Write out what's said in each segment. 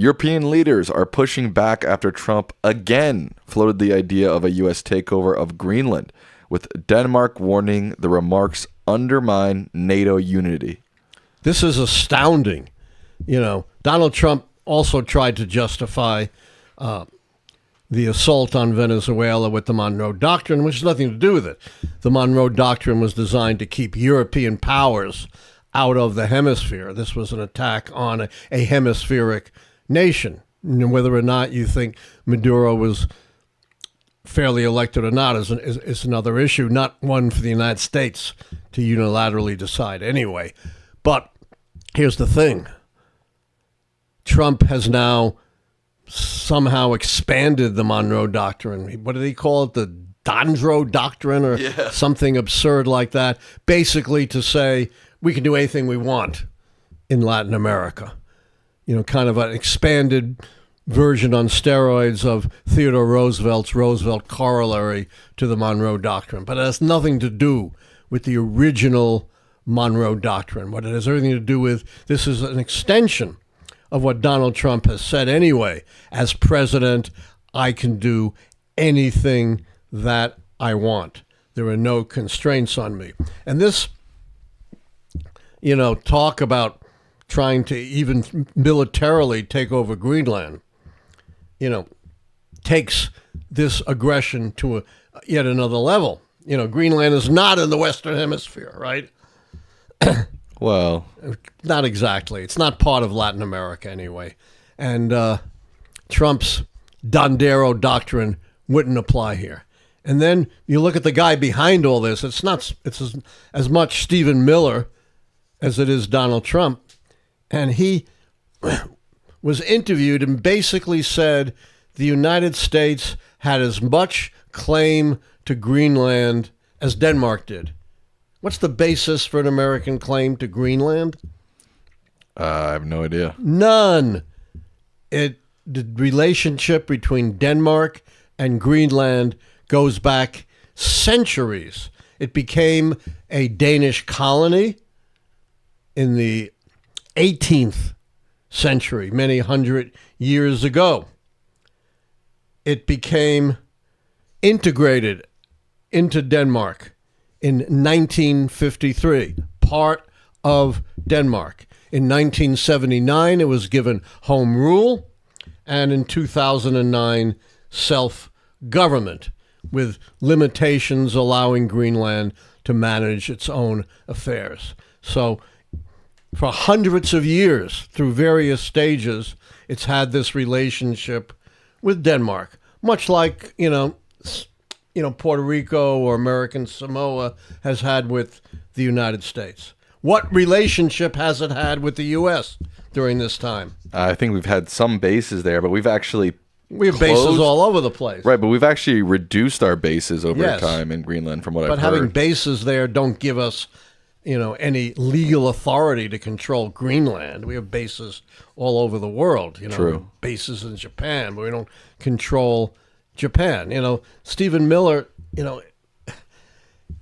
European leaders are pushing back after Trump again floated the idea of a U.S. takeover of Greenland, with Denmark warning the remarks undermine NATO unity. This is astounding. Donald Trump also tried to justify the assault on Venezuela with the Monroe Doctrine, which has nothing to do with it. The Monroe Doctrine was designed to keep European powers out of the hemisphere. This was an attack on a hemispheric nation. And whether or not you think Maduro was fairly elected or not is another issue, not one for the United States to unilaterally decide anyway. But here's the thing. Trump has now somehow expanded the Monroe Doctrine. What did he call it? The Monroe Doctrine or something absurd like that. Basically to say we can do anything we want in Latin America. Kind of an expanded version on steroids of Theodore Roosevelt's Roosevelt corollary to the Monroe Doctrine. But it has nothing to do with the original Monroe Doctrine. What it has everything to do with, this is an extension of what Donald Trump has said anyway. As president, I can do anything that I want. There are no constraints on me. And this, talk about trying to even militarily take over Greenland, takes this aggression to yet another level. Greenland is not in the Western Hemisphere, right? Well, not exactly. It's not part of Latin America anyway. And Trump's Dondero Doctrine wouldn't apply here. And then you look at the guy behind all this. It's as much Stephen Miller as it is Donald Trump. And he was interviewed and basically said the United States had as much claim to Greenland as Denmark did. What's the basis for an American claim to Greenland? I have no idea. None. The relationship between Denmark and Greenland goes back centuries. It became a Danish colony in the 18th century, many hundred years ago. It became integrated into Denmark in 1953, part of Denmark. In 1979, it was given home rule, and in 2009, self-government, with limitations allowing Greenland to manage its own affairs. So for hundreds of years, through various stages, it's had this relationship with Denmark, much like, Puerto Rico or American Samoa has had with the United States. What relationship has it had with the U.S. during this time? I think we've had some bases there, but we have bases all over the place. Right, but we've actually reduced our bases over time in Greenland from what I've heard. But having bases there don't give us, any legal authority to control Greenland. We have bases all over the world. True. Bases in Japan, but we don't control Japan. Stephen Miller,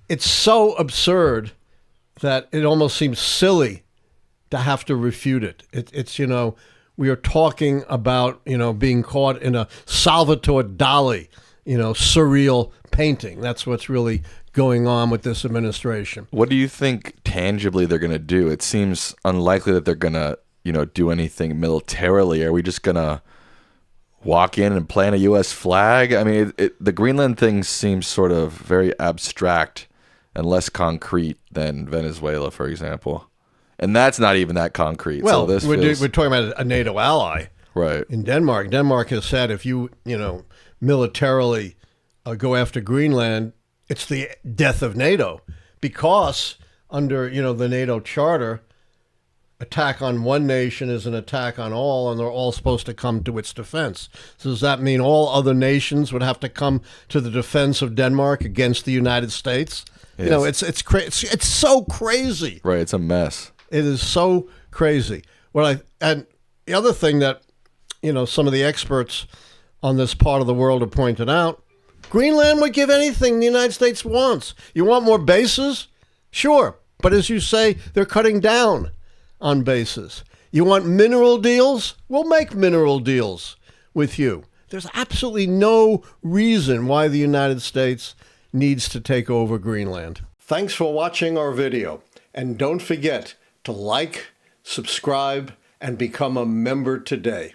it's so absurd that it almost seems silly to have to refute it. It's we are talking about, being caught in a Salvatore Dali, surreal painting. That's what's really going on with this administration. What do you think tangibly they're going to do? It seems unlikely that they're going to, do anything militarily. Are we just going to walk in and plant a U.S. flag? I mean, the Greenland thing seems sort of very abstract and less concrete than Venezuela, for example. And that's not even that concrete. Well, so we're talking about a NATO ally. Right. In Denmark. Denmark has said if you, militarily go after Greenland, it's the death of NATO. Because under, the NATO charter, attack on one nation is an attack on all, and they're all supposed to come to its defense. So does that mean all other nations would have to come to the defense of Denmark against the United States? Yes. It's so crazy. Right, it's a mess. It is so crazy. And the other thing that, some of the experts on this part of the world have pointed out, Greenland would give anything the United States wants. You want more bases? Sure. But as you say, they're cutting down on bases. You want mineral deals? We'll make mineral deals with you. There's absolutely no reason why the United States needs to take over Greenland. Thanks for watching our video. And don't forget to like, subscribe, and become a member today.